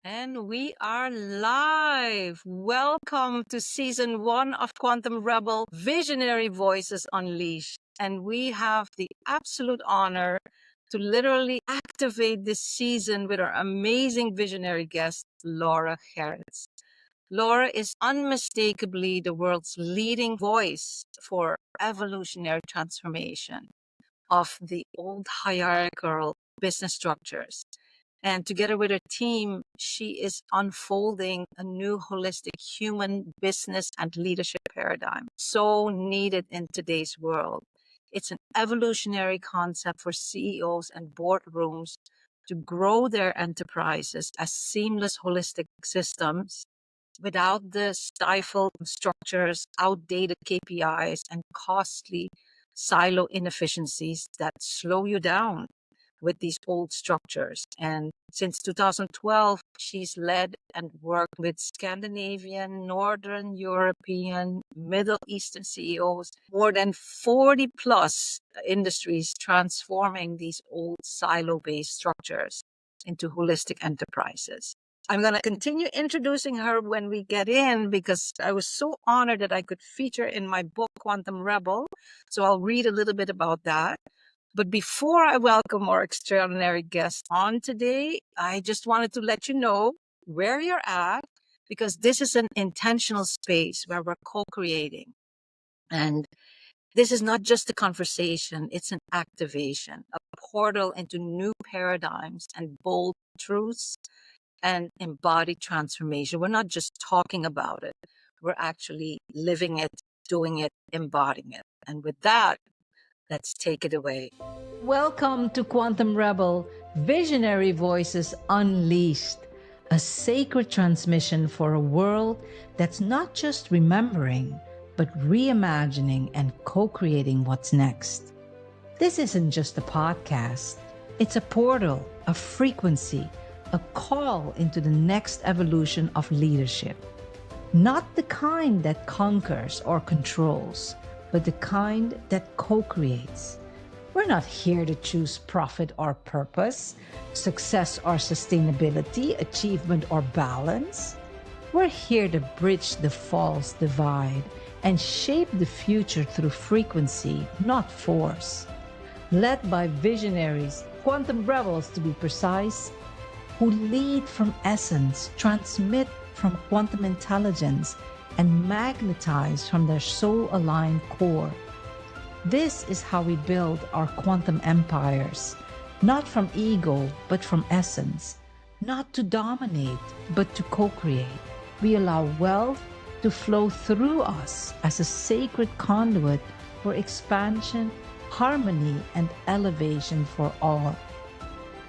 And we are live. Welcome to season 1 of Quantum Rebel Visionary Voices Unleashed. And we have the absolute honor to literally activate this season with our amazing visionary guest, Laura Gerrits. Laura is unmistakably the world's leading voice for evolutionary transformation of the old hierarchical business structures. And together with her team, she is unfolding a new holistic human business and leadership paradigm, so needed in today's world. It's an evolutionary concept for CEOs and boardrooms to grow their enterprises as seamless holistic systems without the stifled structures, outdated KPIs, and costly silo inefficiencies that slow you down with these old structures. And since 2012, she's led and worked with Scandinavian, Northern European, Middle Eastern CEOs, more than 40 plus industries, transforming these old silo based structures into holistic enterprises. I'm going to continue introducing her when we get in because I was so honored that I could feature in my book, Quantum Rebel. So I'll read a little bit about that. But before I welcome our extraordinary guest on today, I just wanted to let you know where you're at because this is an intentional space where we're co-creating. And this is not just a conversation, it's an activation, a portal into new paradigms and bold truths and embodied transformation. We're not just talking about it, we're actually living it, doing it, embodying it. And with that, let's take it away. Welcome to Quantum Rebel Visionary Voices Unleashed, a sacred transmission for a world that's not just remembering, but reimagining and co-creating what's next. This isn't just a podcast, it's a portal, a frequency, a call into the next evolution of leadership. Not the kind that conquers or controls, but the kind that co-creates. We're not here to choose profit or purpose, success or sustainability, achievement or balance. We're here to bridge the false divide and shape the future through frequency, not force. Led by visionaries, quantum rebels to be precise, who lead from essence, transmit from quantum intelligence, and magnetize from their soul-aligned core. This is how we build our quantum empires, not from ego, but from essence, not to dominate, but to co-create. We allow wealth to flow through us as a sacred conduit for expansion, harmony, and elevation for all.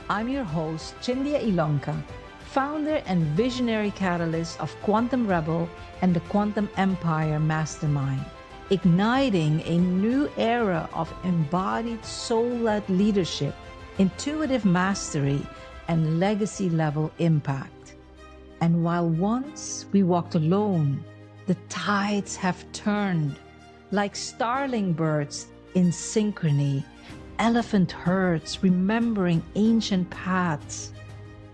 I'm your host, CHINDIA ILONKA, founder and visionary catalyst of Quantum Rebel and the Quantum Empire Mastermind, igniting a new era of embodied soul-led leadership, intuitive mastery, and legacy-level impact. And while once we walked alone, the tides have turned. Like starling birds in synchrony, elephant herds remembering ancient paths,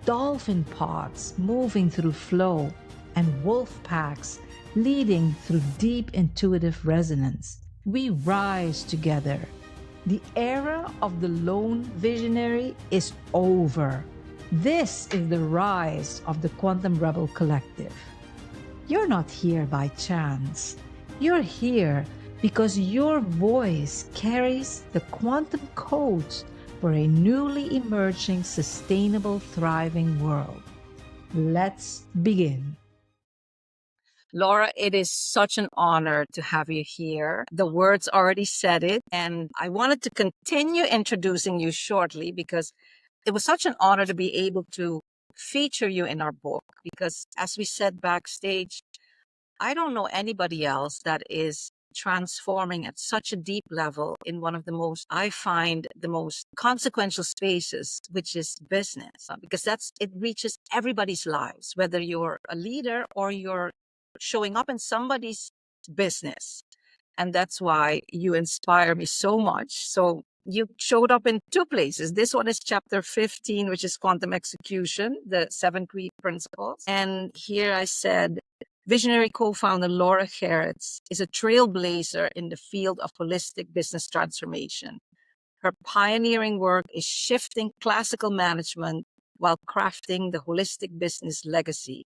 dolphin pods moving through flow, and wolf packs leading through deep intuitive resonance. We rise together. The era of the lone visionary is over. This is the rise of the Quantum Rebel Collective. You're not here by chance. You're here because your voice carries the quantum codes for a newly emerging, sustainable, thriving world. Let's begin. Laura, it is such an honor to have you here. The words already said it, and I wanted to continue introducing you shortly because it was such an honor to be able to feature you in our book. Because as we said backstage, I don't know anybody else that is transforming at such a deep level in one of the most, I find, the most consequential spaces, which is business, because it reaches everybody's lives, whether you're a leader or you're showing up in somebody's business. And that's why you inspire me so much. So you showed up in two places. This one is chapter 15, which is quantum execution, the 7 key principles. And here I said, visionary co-founder Laura Gerrits is a trailblazer in the field of holistic business transformation. Her pioneering work is shifting classical management while crafting the holistic business legacy,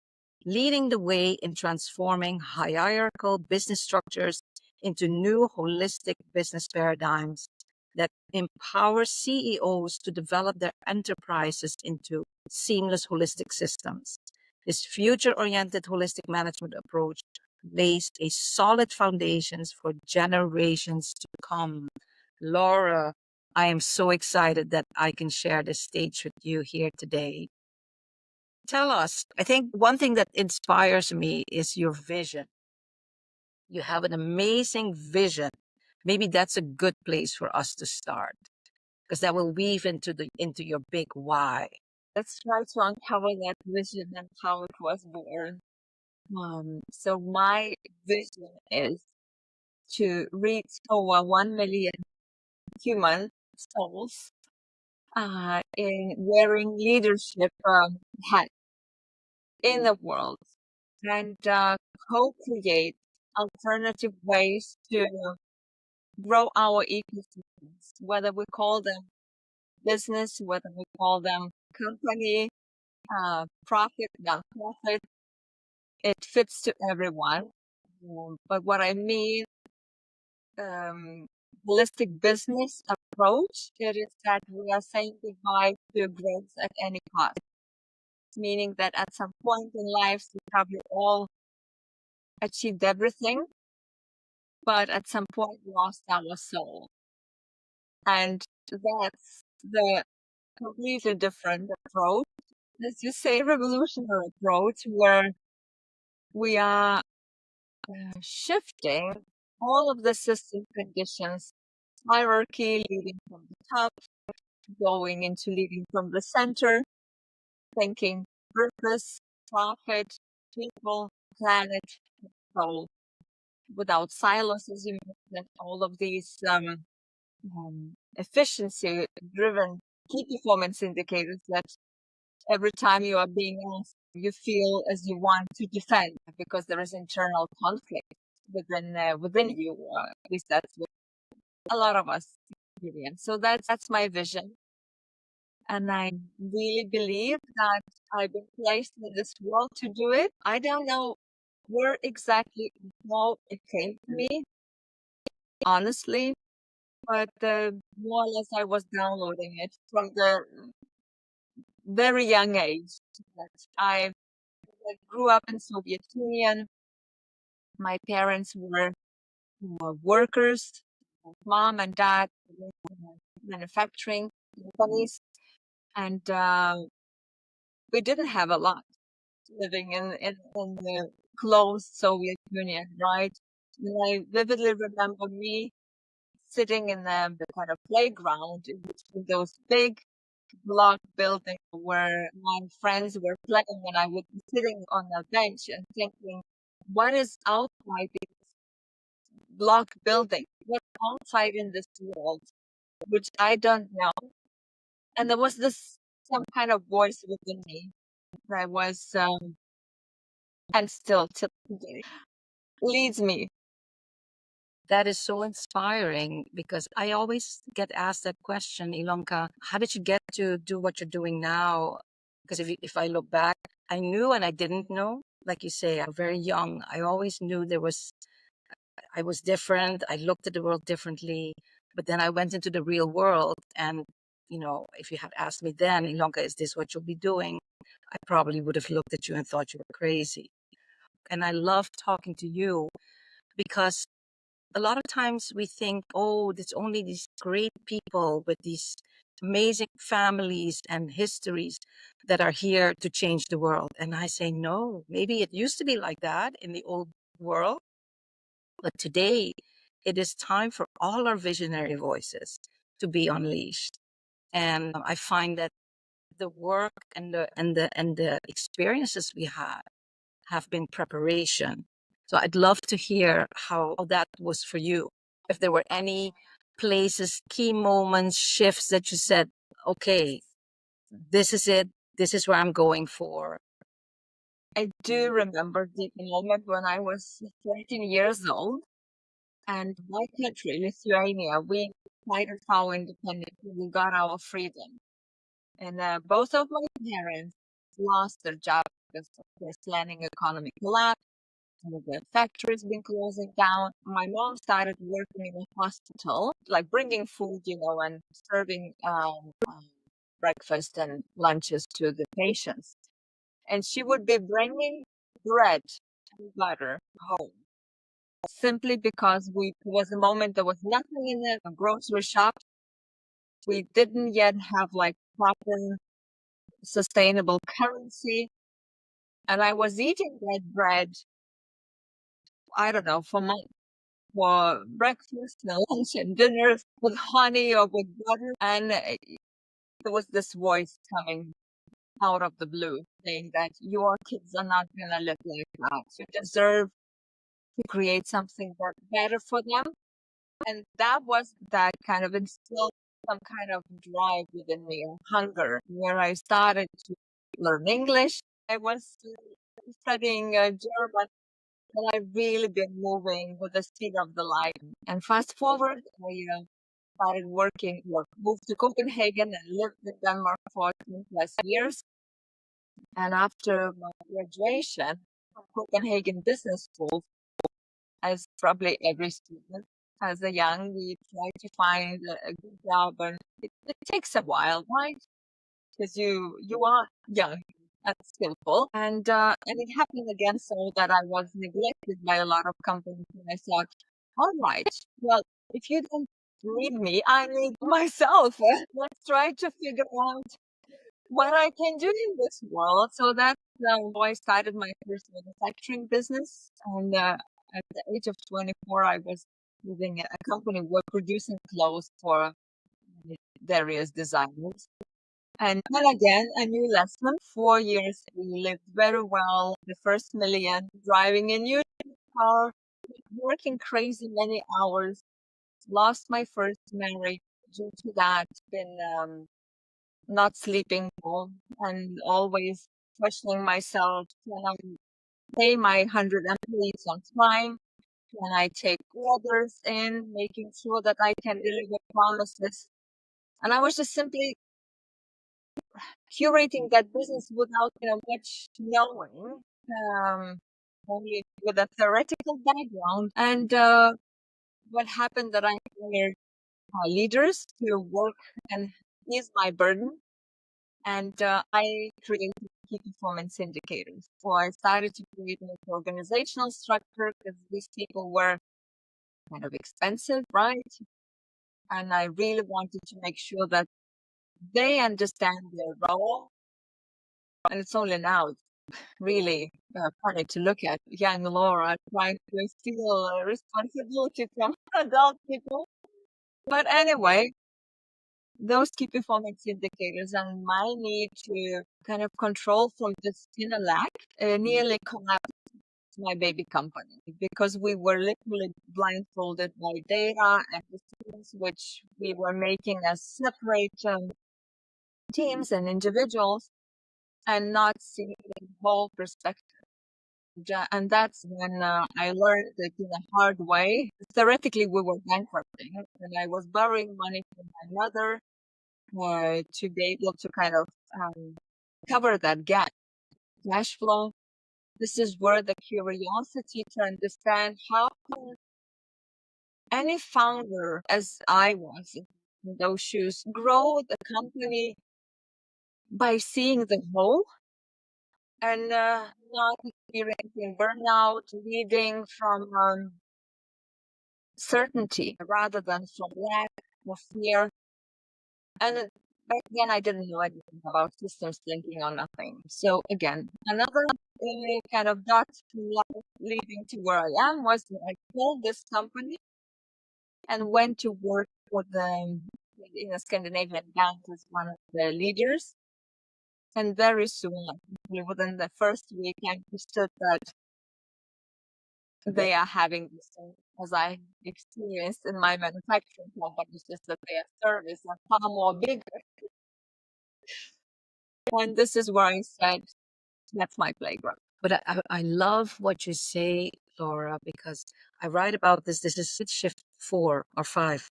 leading the way in transforming hierarchical business structures into new holistic business paradigms that empower CEOs to develop their enterprises into seamless holistic systems. This future-oriented holistic management approach lays a solid foundations for generations to come. Laura, I am so excited that I can share the stage with you here today. Tell us, I think one thing that inspires me is your vision. You have an amazing vision. Maybe that's a good place for us to start because that will weave into your big why. Let's try to uncover that vision and how it was born. So my vision is to reach over 1 million human souls in wearing leadership hat in the world and co-create alternative ways to grow our ecosystems, whether we call them business, whether we call them company, profit, non-profit, it fits to everyone. But what I mean, um, holistic business approach, it is that we are saying goodbye to growth at any cost, meaning that at some point in life, we probably all achieved everything, but at some point lost our soul. And that's the completely different approach. Let's just say revolutionary approach where we are shifting all of the system conditions, hierarchy leading from the top, going into leading from the center, thinking purpose, profit, people, planet, soul, without silos, as you mentioned, all of these efficiency-driven key performance indicators that every time you are being asked, you feel as you want to defend because there is internal conflict within you. At least that's what a lot of us experience. So that's my vision, and I really believe that I've been placed in this world to do it. I don't know where exactly how it came to me, honestly, but more or less I was downloading it from the very young age. That I grew up in Soviet Union. My parents were workers. Mom and dad were manufacturing companies, and we didn't have a lot living in the closed Soviet Union, right? And I vividly remember me sitting in the kind of playground in between those big block buildings where my friends were playing, and I would be sitting on a bench and thinking, what is outside this block building? What's outside in this world, which I don't know. And there was this some kind of voice within me that was and still till today leads me. That is so inspiring because I always get asked that question, Ilonka, how did you get to do what you're doing now? Because if I look back, I knew and I didn't know. Like you say, I'm very young. I always knew I was different. I looked at the world differently. But then I went into the real world. And, if you had asked me then, Ilonka, is this what you'll be doing? I probably would have looked at you and thought you were crazy. And I love talking to you because a lot of times we think, oh, there's only these great people with these amazing families and histories that are here to change the world. And I say, no, maybe it used to be like that in the old world. But today, it is time for all our visionary voices to be unleashed. And I find that the work and the experiences we have been preparation. So I'd love to hear how that was for you. If there were any places, key moments, shifts that you said, okay, this is it. This is where I'm going for? I do remember the moment when I was 13 years old, and my country, Lithuania, we fighted for our independence. We got our freedom. And both of my parents lost their job because of the Islamic economic collapse. Some of the factories been closing down. My mom started working in a hospital, like bringing food, and serving breakfast and lunches to the patients. And she would be bringing bread and butter home simply because it was a moment there was nothing in the grocery shop. We didn't yet have like proper sustainable currency. And I was eating that bread, I don't know, for breakfast and lunch and dinner with honey or with butter. And there was this voice coming out of the blue saying that your kids are not going to live like that. You deserve to create something better for them. And that kind of instilled some kind of drive within me, or hunger, where I started to learn English. I was studying German, and I've really been moving with the speed of the light. And fast forward, I started moved to Copenhagen and lived in Denmark for 10 plus years. And after my graduation from Copenhagen Business School, as probably every student, as a young, we try to find a good job, and it takes a while, right? Because you are young and skillful, and it happened again, so that I was neglected by a lot of companies, and I thought, all right, well, if you don't need me, I need myself. Let's try to figure out what I can do in this world. So that's how I started my first manufacturing business. And at the age of 24, I was leading a company. We're producing clothes for various designers. And then again, a new lesson. 4 years, we lived very well. The first million, driving a new car, working crazy many hours. Lost my first marriage due to that. Been not sleeping well and always questioning myself. Can I pay my 100 employees on time? Can I take orders in, making sure that I can deliver promises? And I was just simply curating that business without, much knowing, only with a theoretical background. And what happened that I hired leaders to work and ease my burden. And I created key performance indicators. So I started to create an organizational structure because these people were kind of expensive, right? And I really wanted to make sure that they understand their role. And it's only now really funny to look at young Laura trying to feel responsibility from adult people. But anyway, those key performance indicators and my need to kind of control from this inner lack nearly collapsed my baby company because we were literally blindfolded by data and decisions which we were making as separate teams and individuals and not seeing the whole perspective. And that's when I learned that in a hard way. Theoretically, we were bankrupting, and I was borrowing money from my mother to be able to kind of cover that gap. Cash flow. This is where the curiosity to understand how can any founder, as I was in those shoes, grow the company by seeing the whole and not experiencing burnout, leading from certainty rather than from lack or fear. And back then, I didn't know anything about systems thinking or nothing. So again, another kind of dot leading to where I am was that I sold this company and went to work for in a Scandinavian bank as one of the leaders. And very soon, like, within the first week, I understood that they are having this as I experienced in my manufacturing companies, just that their service are far more bigger. And this is where I said, that's my playground. But I love what you say, Laura, because I write about this. This is shift 4 or 5.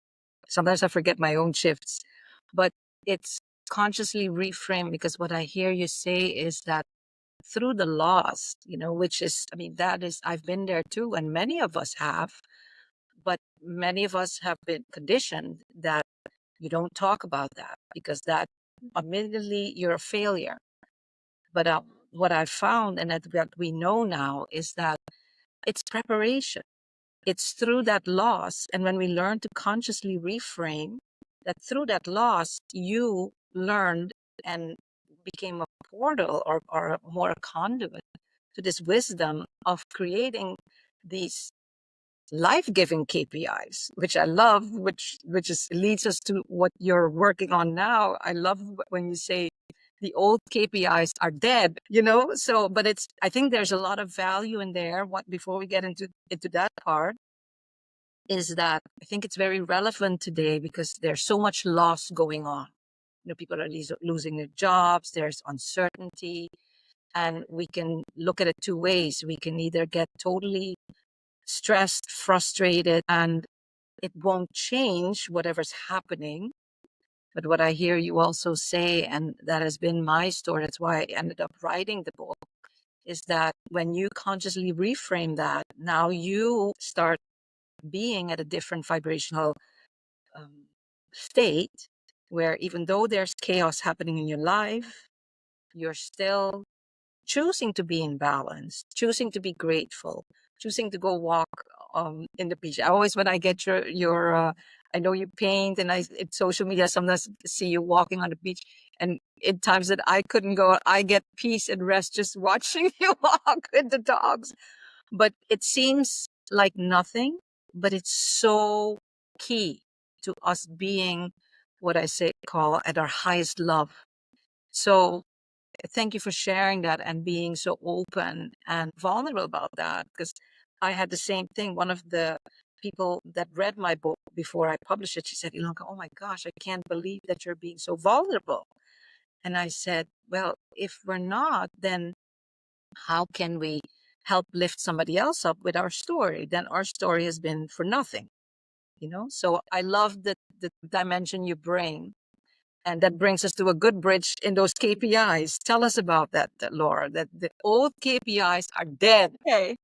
Sometimes I forget my own shifts, but it's consciously reframe, because what I hear you say is that through the loss, which is, I mean, that is, I've been there too, and many of us have, but many of us have been conditioned that you don't talk about that because that immediately you're a failure. But what I found, and that what we know now, is that it's preparation. It's through that loss. And when we learn to consciously reframe that through that loss, you learned and became a portal, or more a conduit to this wisdom of creating these life-giving KPIs, which I love, which is leads us to what you're working on now. I love when you say the old KPIs are dead, So, but I think there's a lot of value in there. What Before we get into that part, is that I think it's very relevant today because there's so much loss going on. People are losing their jobs. There's uncertainty, and we can look at it two ways. We can either get totally stressed, frustrated, and it won't change whatever's happening. But what I hear you also say, and that has been my story, that's why I ended up writing the book, is that when you consciously reframe that, now you start being at a different vibrational state, where even though there's chaos happening in your life, you're still choosing to be in balance, choosing to be grateful, choosing to go walk in the beach. I always, when I get your I know you paint, and in social media sometimes see you walking on the beach, and in times that I couldn't go, I get peace and rest just watching you walk with the dogs. But it seems like nothing, but it's so key to us being what I call at our highest love. So thank you for sharing that and being so open and vulnerable about that, because I had the same thing. One of the people that read my book before I published it, she said, Ilonka, oh my gosh, I can't believe that you're being so vulnerable. And I said, well, if we're not, then how can we help lift somebody else up with our story? Then our story has been for nothing, So I love the dimension you bring. And that brings us to a good bridge in those KPIs. Tell us about that, Laura, that the old KPIs are dead. Okay.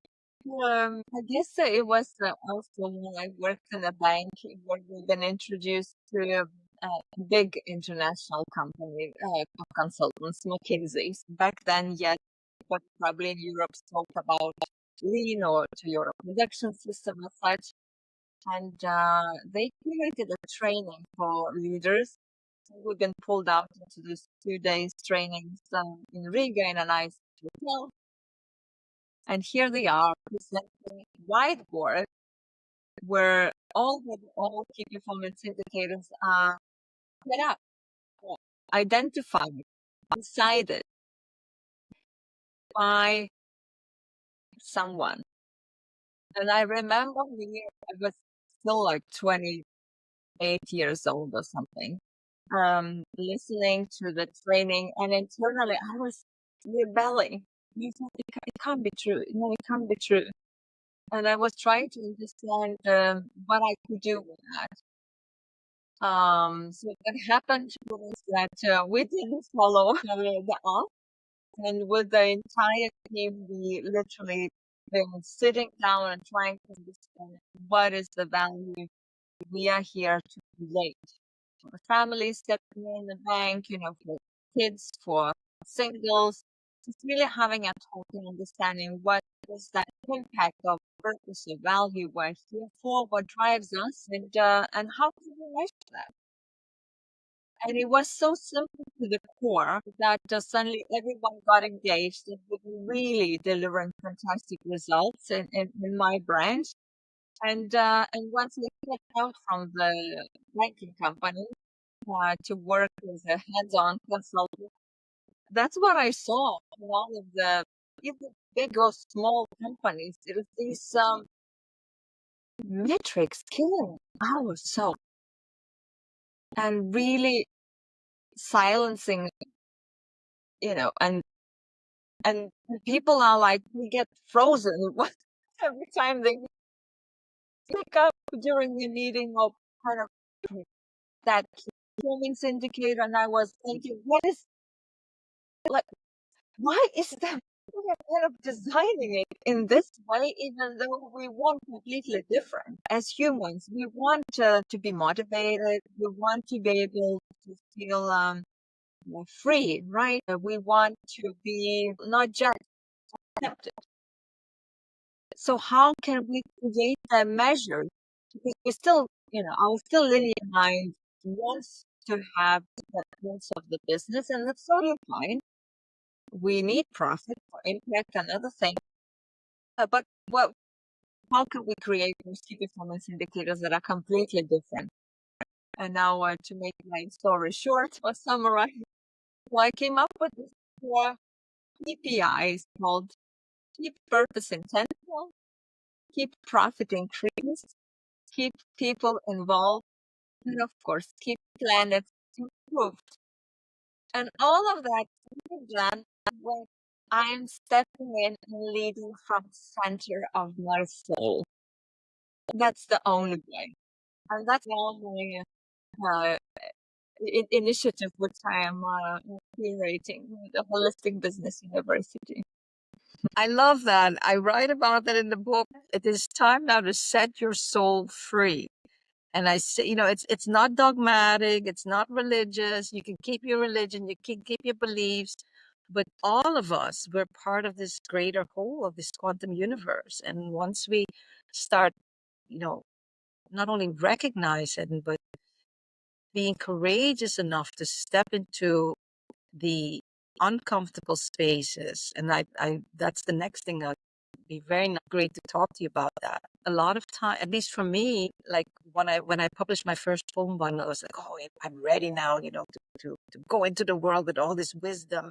I guess it was also when I worked in a bank where we've been introduced to a big international company of consultants, McKinsey's. Back then, yet, what probably in Europe spoke about lean or to your production system as such. And they created a training for leaders. We've been pulled out into this 2 days trainings in Riga in a nice hotel. And here they are presenting a whiteboard where all key performance indicators are set up, identified, decided by someone. And I remember I was still like 28 years old or something, listening to the training, and internally I was rebelling. I thought, it can't be true. No, it can't be true. And I was trying to understand what I could do with that. So what happened was that we didn't follow the app, and with the entire team, we literally been sitting down and trying to understand what is the value we are here to create for families that are in the bank, for kids, for singles. Just really having a talk and understanding what is that impact of purpose or value we're here for, what drives us, and how can we measure that? And it was so simple to the core that suddenly everyone got engaged and was really delivering fantastic results in my branch. And once I stepped out from the banking company to work as a hands-on consultant, that's what I saw in all of the either big or small companies. It was these metrics killing our soul and really silencing, and people are like, we get frozen every time they pick up during the meeting of kind of that performance indicator. And I was thinking, like, why is that? We are kind of designing it in this way, even though we want completely different. As humans, we want to be motivated. We want to be able to feel free, right? We want to be not just accepted. So how can we create a measure? Because we still, our still linear mind wants to have the pulse of the business, and that's totally fine. We need profit for impact and other things. But how can we create those key performance indicators that are completely different? And now, to make my story short or summarize, I came up with this 4 KPIs called keep purpose intentional, keep profit increased, keep people involved, and of course, keep planet improved. And all of that can be done when I'm stepping in and leading from center of my soul. That's the only way. And that's the only uh, initiative which I am curating with the Holistic Business University. I love that. I write about that in the book. It is time now to set your soul free. And I say, it's not dogmatic, it's not religious. You can keep your religion, you can keep your beliefs, but all of us, we're part of this greater whole of this quantum universe. And once we start, not only recognizing, but being courageous enough to step into the uncomfortable spaces. And that's the next thing. I'd be very great to talk to you about that. A lot of time, at least for me, like when I published my first poem bundle, I was like, oh, I'm ready now, to go into the world with all this wisdom.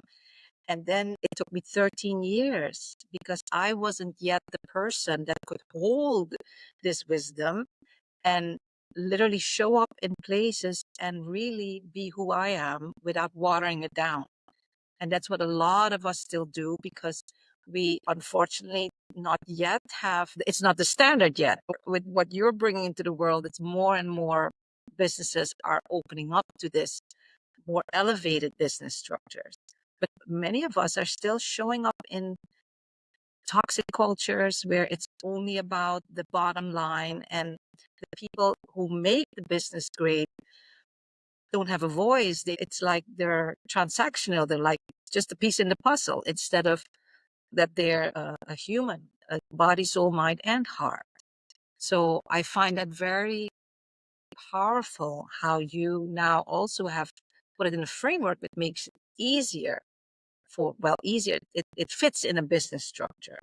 And then it took me 13 years because I wasn't yet the person that could hold this wisdom and literally show up in places and really be who I am without watering it down. And that's what a lot of us still do because we unfortunately not yet have, it's not the standard yet. With what you're bringing into the world, it's more and more businesses are opening up to this more elevated business structures. But many of us are still showing up in toxic cultures where it's only about the bottom line, and the people who make the business great don't have a voice. It's like they're transactional. They're like just a piece in the puzzle instead of that they're a human, a body, soul, mind, and heart. So I find that very powerful how you now also have put it in a framework that makes it easier easier. It fits in a business structure.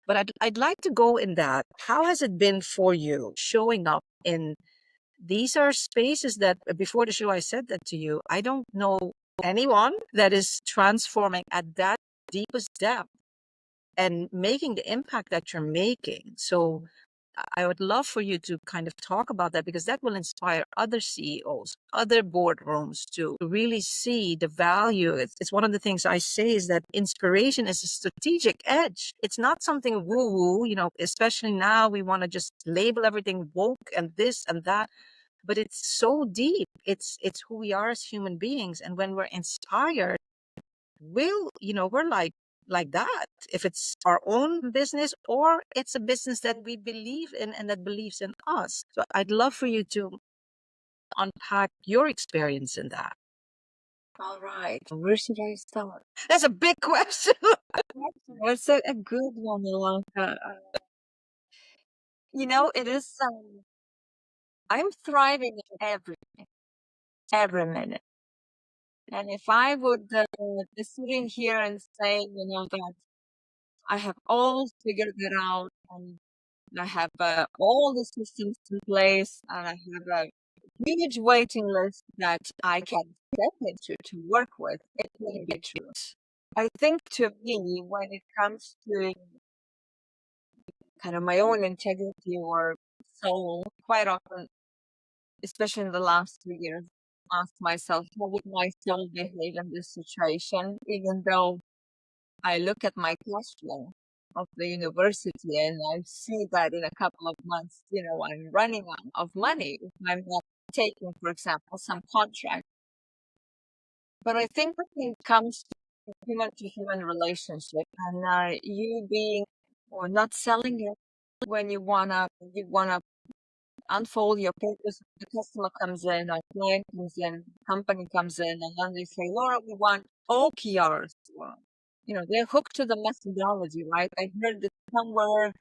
But I'd like to go in that. How has it been for you showing up in these are spaces that before the show, I said that to you. I don't know anyone that is transforming at that deepest depth and making the impact that you're making. So I would love for you to kind of talk about that because that will inspire other CEOs, other boardrooms to really see the value. It's one of the things I say is that inspiration is a strategic edge. It's not something woo-woo, especially now we want to just label everything woke and this and that, but it's so deep. It's who we are as human beings. And when we're inspired, we're like that, if it's our own business or it's a business that we believe in and that believes in us. So I'd love for you to unpack your experience in that. All right. Where should I start? That's a big question. It's a good one, Ilonka. It is, I'm thriving every minute. And if I would be sitting here and say, that I have all figured it out and I have all the systems in place and I have a huge waiting list that I can step into to work with, it wouldn't be true. I think to me, when it comes to kind of my own integrity or soul, quite often, especially in the last 2 years, ask myself, how would my soul behave in this situation? Even though I look at my cash flow of the university and I see that in a couple of months, I'm running out of money if I'm not taking, for example, some contract. But I think when it comes to human relationship and you being or not selling it when you wanna unfold your purpose, the customer comes in, a client comes in, company comes in, and then they say, Laura, we want OKRs. Well, they're hooked to the methodology, right? I heard it somewhere,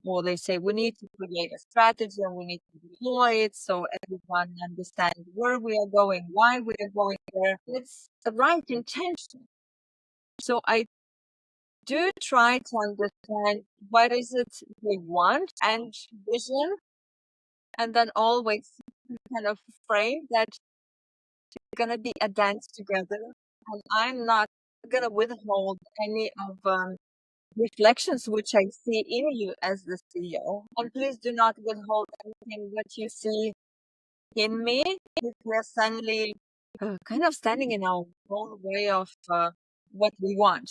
or they say we need to create a strategy and we need to deploy it so everyone understands where we are going, why we are going there. It's the right intention. So I do try to understand what is it they want and vision, and then always kind of frame that it's gonna be a dance together, and I'm not gonna withhold any of reflections which I see in you as the CEO. And please do not withhold anything that you see in me, if we're suddenly kind of standing in our own way of what we want,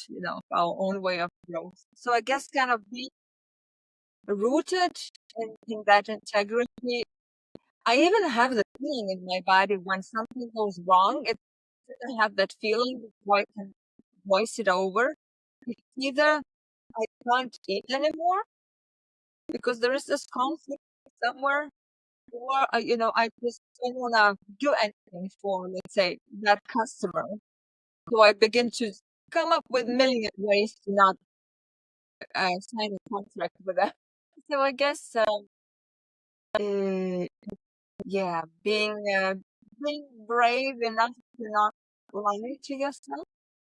our own way of growth. So I guess kind of be rooted in that integrity. I even have the feeling in my body when something goes wrong. I have that feeling before I can voice it over. It's either I can't eat anymore because there is this conflict somewhere, or I just don't want to do anything for, let's say, that customer. So I begin to come up with million ways to not sign a contract with them. So I guess, uh, yeah, being brave enough to not lie to yourself.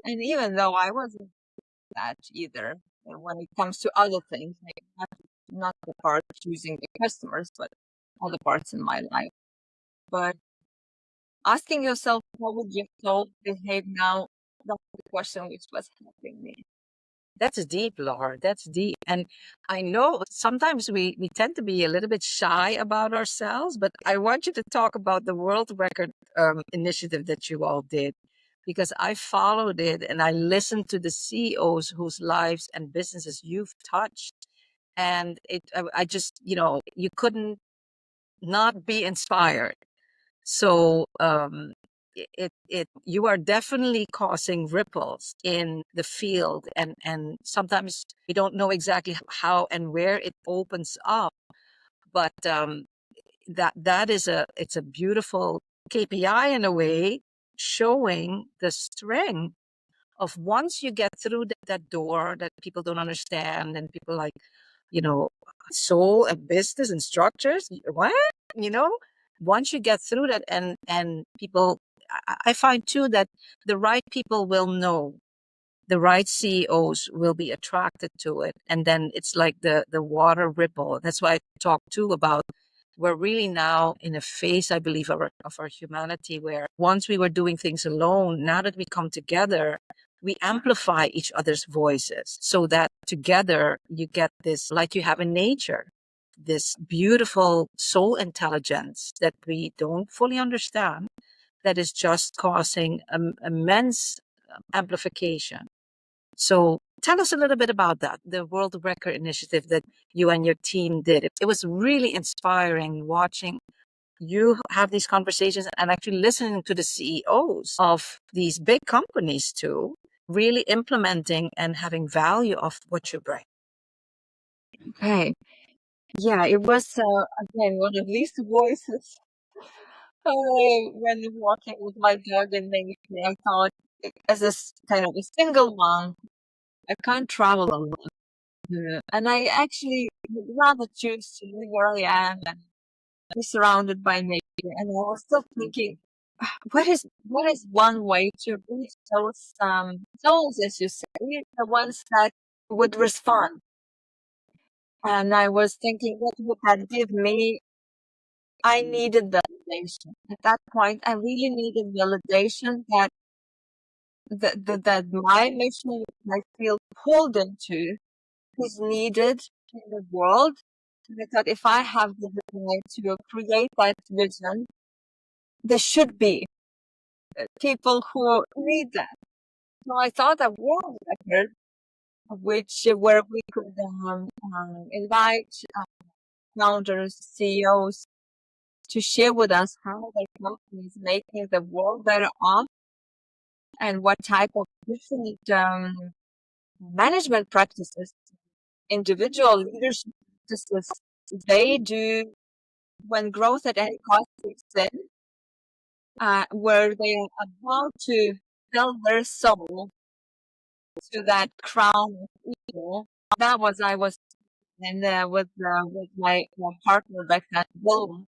And even though I wasn't that either, when it comes to other things, like not the part choosing the customers, but other parts in my life. But asking yourself, how would your soul behave now? That's the question which was helping me. That's deep, Laura. That's deep. And I know sometimes we tend to be a little bit shy about ourselves, but I want you to talk about the world record initiative that you all did, because I followed it and I listened to the CEOs whose lives and businesses you've touched. And I just, you couldn't not be inspired. So you are definitely causing ripples in the field, and sometimes we don't know exactly how and where it opens up, but that is it's a beautiful KPI in a way, showing the strength of once you get through that door that people don't understand, and people like, you know, soul and business and structures. What? You know, once you get through that, and people, I find too that the right people will know, the right CEOs will be attracted to it, and then it's like the water ripple. That's why I talk too about we're really now in a phase, I believe, of our humanity where once we were doing things alone, now that we come together, we amplify each other's voices so that together you get this, like you have in nature, this beautiful soul intelligence that we don't fully understand, that is just causing immense amplification. So tell us a little bit about that, the World Record Initiative that you and your team did. It was really inspiring watching you have these conversations and actually listening to the CEOs of these big companies too, really implementing and having value of what you bring. Okay. Yeah, it was, again, one of these voices. When walking with my dog in nature, I thought, as kind of a single mom, I can't travel a lot. And I actually would rather choose to live where I am and be surrounded by nature. And I was still thinking, what is one way to reach those souls, as you say, the ones that would respond? And I was thinking, what would that give me? I needed validation. At that point, I really needed validation that my mission, I feel pulled into, is needed in the world. And I thought if I have the desire to create that vision, there should be people who need that. So I thought a world record, where we could invite founders, CEOs to share with us how their company is making the world better off and what type of different management practices, individual leadership practices they do when growth at any cost is in, where they are about to sell their soul to that crown of evil. That was I was and with my partner back then, Will.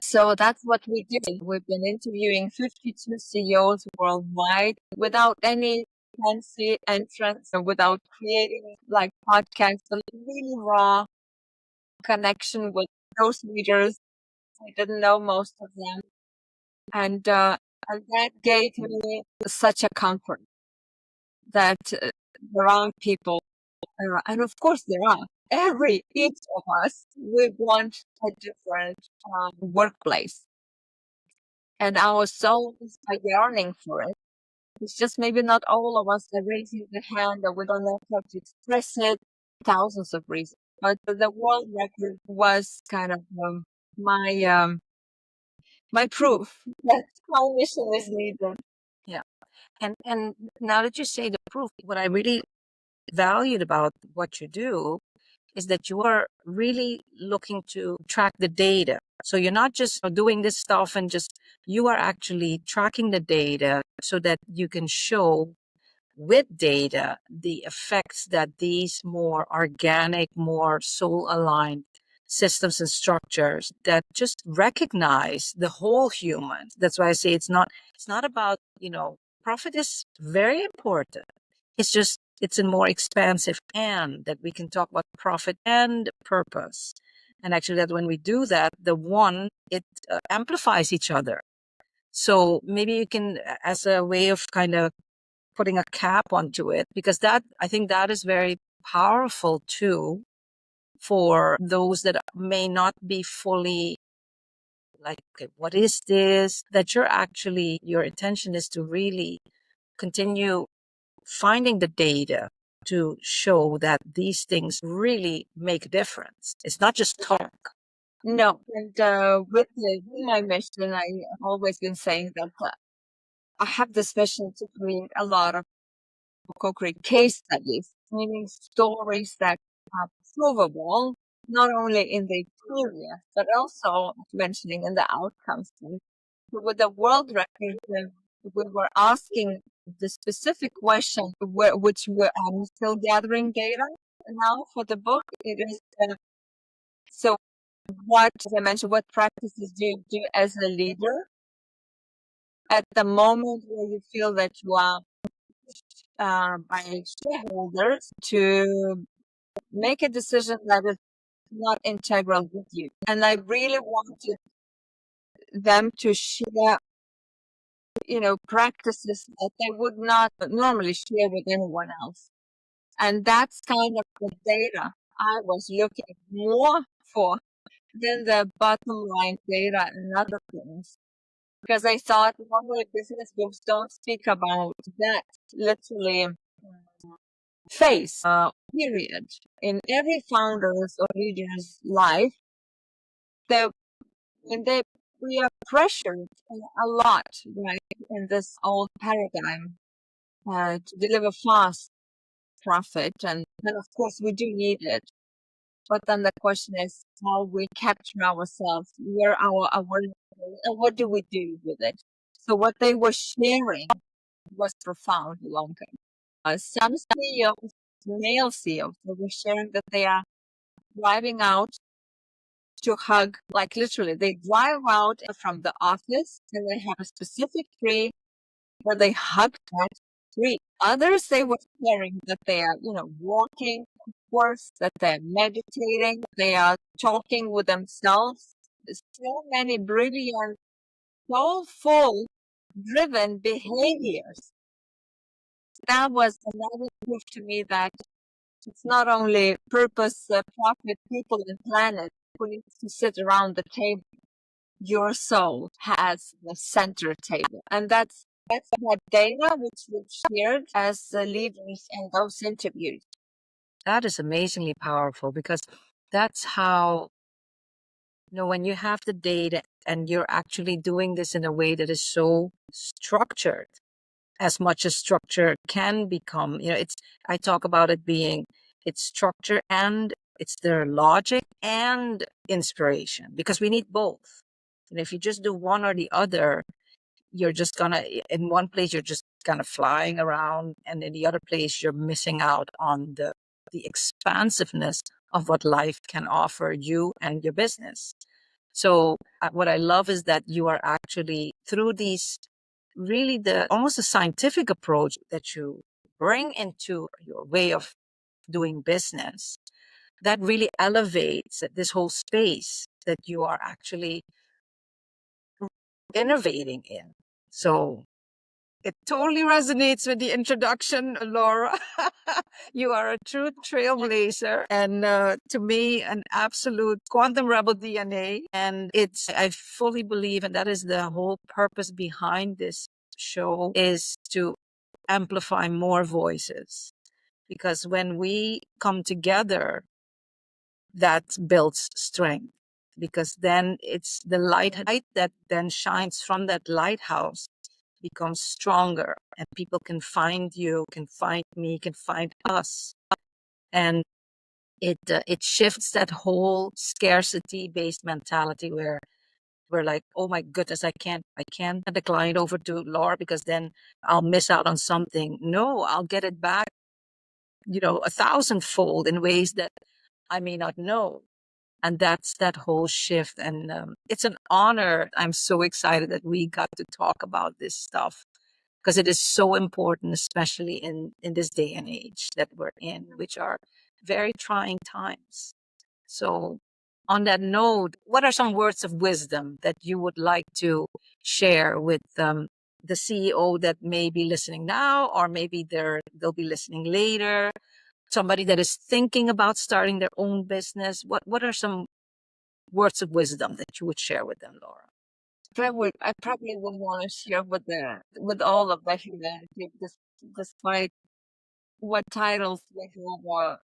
So that's what we do. We've been interviewing 52 CEOs worldwide without any fancy entrance and without creating like podcasts, a really raw connection with those leaders. I didn't know most of them. And that gave me such a comfort that there are people, and of course there are. Each of us, we want a different workplace. And our soul is a yearning for it. It's just maybe not all of us are raising the hand or we don't know how to express it. Thousands of reasons. But the world record was kind of my my proof that my mission is needed. Yeah. And now that you say the proof, what I really valued about what you do is that you are really looking to track the data. So you're not just doing this stuff and just, you are actually tracking the data so that you can show with data the effects that these more organic, more soul aligned systems and structures that just recognize the whole human. That's why I say it's not about, profit is very important. It's just, it's a more expansive and that we can talk about profit and purpose. And actually that when we do that, the one, it amplifies each other. So maybe you can, as a way of kind of putting a cap onto it, because that, I think that is very powerful too for those that may not be fully like, okay, what is this? That you're actually, your intention is to really continue finding the data to show that these things really make a difference. It's not just talk. No, and with my mission, I've always been saying that I have this mission to create a lot of co-create case studies, meaning stories that are provable, not only in the experience, but also mentioning in the outcomes. So with the world record, we were asking the specific question, I'm still gathering data now for the book. It is so what, as I mentioned, what practices do you do as a leader at the moment where you feel that you are by shareholders to make a decision that is not integral with you. And I really wanted them to share, practices that they would not normally share with anyone else. And that's kind of the data I was looking more for than the bottom line data and other things. Because I thought normally business books don't speak about that literally phase, period. In every founder's or leader's life, they when they we are pressured a lot, right, in this old paradigm to deliver fast profit, and of course we do need it. But then the question is how we capture ourselves, where our awareness is, and what do we do with it? So what they were sharing was profound, Ilonka. Some CEOs, male CEOs, they were sharing that they are driving out to hug, like literally, they drive out from the office and they have a specific tree where they hug that tree. Others, they were sharing that they are, walking, of course, that they're meditating, they are talking with themselves. So many brilliant, soulful, driven behaviors. That was another proof to me that It's not only purpose, profit, people, and planet who needs to sit around the table. Your soul has the center table, and that's what data which we've shared as leaders in those interviews. That is amazingly powerful because that's how, when you have the data and you're actually doing this in a way that is so structured, as much as structure can become, I talk about it being, it's structure and it's their logic and inspiration, because we need both. And if you just do one or the other, you're just gonna, in one place you're just kind of flying around, and in the other place you're missing out on the expansiveness of what life can offer you and your business. So what I love is that you are actually, through these, really the almost a scientific approach that you bring into your way of doing business, that really elevates this whole space that you are actually innovating in. So it totally resonates with the introduction, Laura. You are a true trailblazer, and to me, an absolute quantum rebel DNA. And I fully believe, and that is the whole purpose behind this show, is to amplify more voices. Because when we come together, that builds strength. Because then it's the light that then shines from that lighthouse becomes stronger, and people can find you, can find me, can find us. And it shifts that whole scarcity based mentality where we're like, oh my goodness, I can't hand the client over to Laura because then I'll miss out on something. No, I'll get it back, 1,000-fold in ways that I may not know. And that's that whole shift. And it's an honor. I'm so excited that we got to talk about this stuff, because it is so important, especially in this day and age that we're in, which are very trying times. So on that note, what are some words of wisdom that you would like to share with the CEO that may be listening now, or maybe they'll be listening later, somebody that is thinking about starting their own business? What are some words of wisdom that you would share with them, Laura? I probably would want to share with all of the humanity, despite what titles we have, or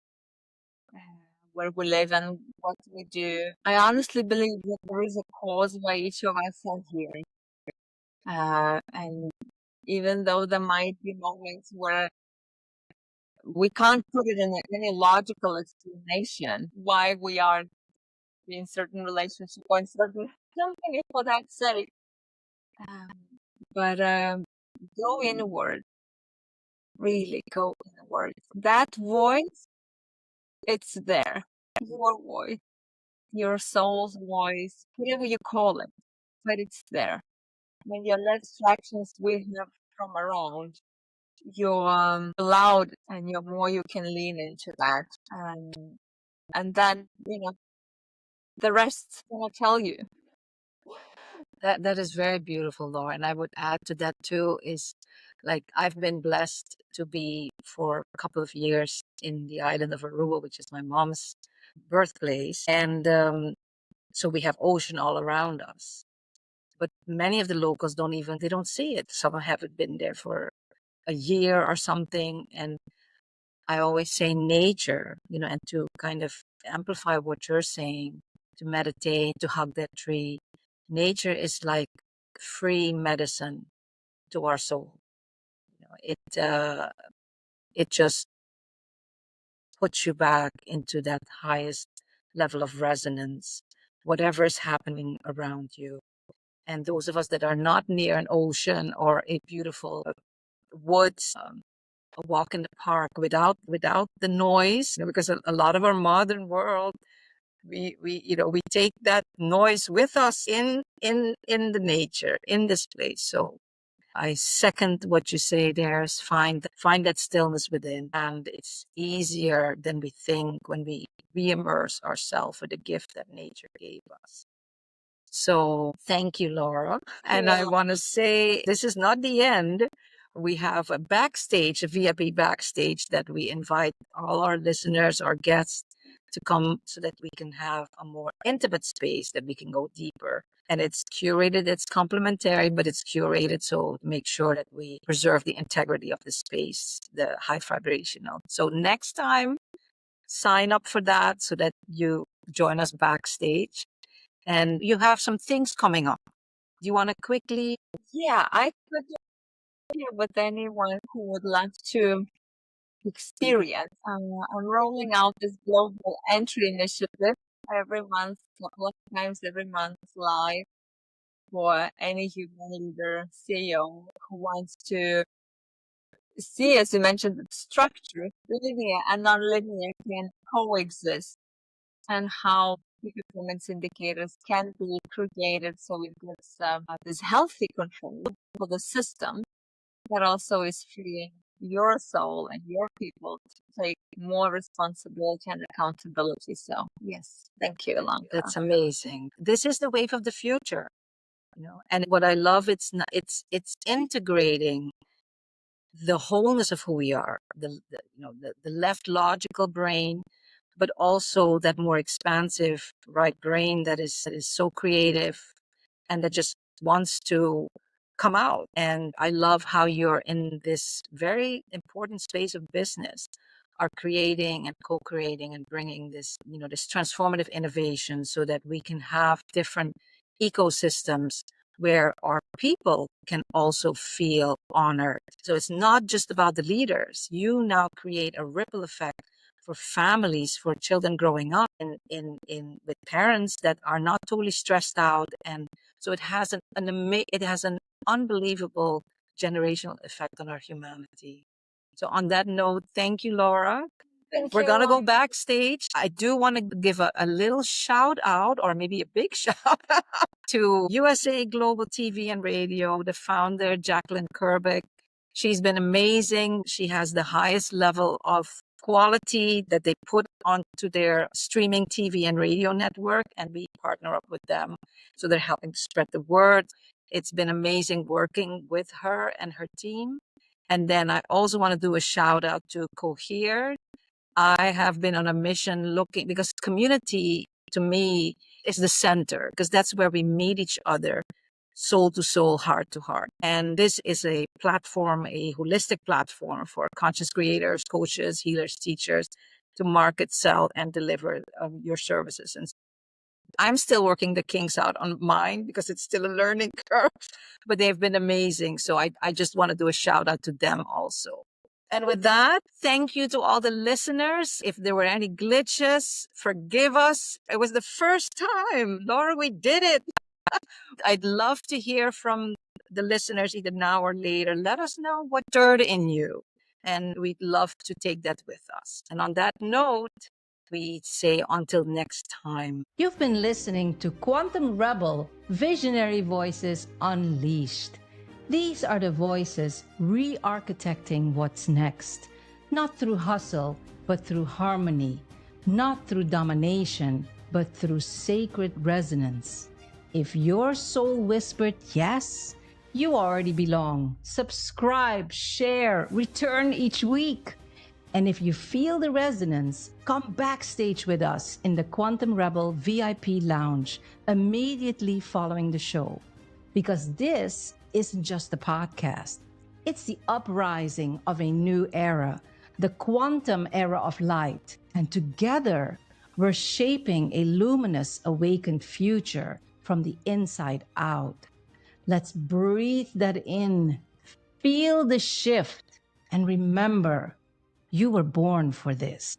where we live and what we do. I honestly believe that there is a cause why each of us are here. And even though there might be moments where we can't put it in any logical explanation why we are in certain relationship or in certain company for that sake. But go inward, really go inward. That voice, it's there. Your voice, your soul's voice, whatever you call it, but it's there. When you're less distractions we have from around, you're loud, and you're more you can lean into that. And then, the rest gonna tell you. That is very beautiful, Laura. And I would add to that too, is like, I've been blessed to be for a couple of years in the island of Aruba, which is my mom's birthplace. And so we have ocean all around us. But many of the locals they don't see it. Some haven't been there for a year or something. And I always say nature, and to kind of amplify what you're saying, to meditate, to hug that tree. Nature is like free medicine to our soul. It just puts you back into that highest level of resonance, whatever is happening around you. And those of us that are not near an ocean or a beautiful woods, a walk in the park without the noise, because a lot of our modern world, we take that noise with us in the nature, in this place. So I second what you say there, is find that stillness within. And it's easier than we think when we re-immerse ourselves with the gift that nature gave us. So thank you, Laura. And I want to say this is not the end. We have a backstage, a VIP backstage that we invite all our listeners, our guests to come so that we can have a more intimate space that we can go deeper. And it's curated, it's complimentary, but it's curated. So make sure that we preserve the integrity of the space, the high vibrational. So next time, sign up for that so that you join us backstage. And you have some things coming up. Do you want to quickly? Yeah, I could share with anyone who would like to experience. I'm rolling out this global entry initiative every month, a couple of times every month live for any human leader, CEO who wants to see, as you mentioned, the structure, linear and non-linear can coexist, and how key performance indicators can be created so it gives this healthy control for the system that also is freeing your soul and your people to take more responsibility and accountability. So yes, thank you, Ilonka. That's amazing. This is the wave of the future, And what I love, it's integrating the wholeness of who we are, the left logical brain, but also that more expansive right brain that is so creative and that just wants to come out. And I love how you're in this very important space of business, are creating and co-creating and bringing this transformative innovation so that we can have different ecosystems where our people can also feel honored. So it's not just about the leaders. You now create a ripple effect for families, for children growing up in with parents that are not totally stressed out, and so it has an unbelievable generational effect on our humanity. So on that note, thank you, Laura. Thank We're you, going to go Ilonka. backstage. I do want to give a little shout out, or maybe a big shout out, to USA Global TV and Radio, the founder, Jacqueline Kerbick. She's been amazing. She has the highest level of quality that they put onto their streaming TV and radio network, and we partner up with them. So they're helping to spread the word. It's been amazing working with her and her team. And then I also want to do a shout out to Cohere. I have been on a mission looking, because community to me is the center, because that's where we meet each other, soul to soul, heart to heart. And this is a platform, a holistic platform for conscious creators, coaches, healers, teachers to market, sell, and deliver your services. And I'm still working the kinks out on mine because it's still a learning curve, but they've been amazing. So I just want to do a shout out to them also. And with that, thank you to all the listeners. If there were any glitches, forgive us. It was the first time. Laura, we did it. I'd love to hear from the listeners either now or later. Let us know what stirred in you. And we'd love to take that with us. And on that note, we say until next time. You've been listening to Quantum Rebel Visionary Voices Unleashed. These are the voices re-architecting what's next, not through hustle, but through harmony, not through domination, but through sacred resonance. If your soul whispered yes, you already belong. Subscribe, share, return each week. And if you feel the resonance, come backstage with us in the Quantum Rebel VIP Lounge immediately following the show. Because this isn't just a podcast. It's the uprising of a new era, the quantum era of light. And together, we're shaping a luminous, awakened future from the inside out. Let's breathe that in, feel the shift, and remember, you were born for this.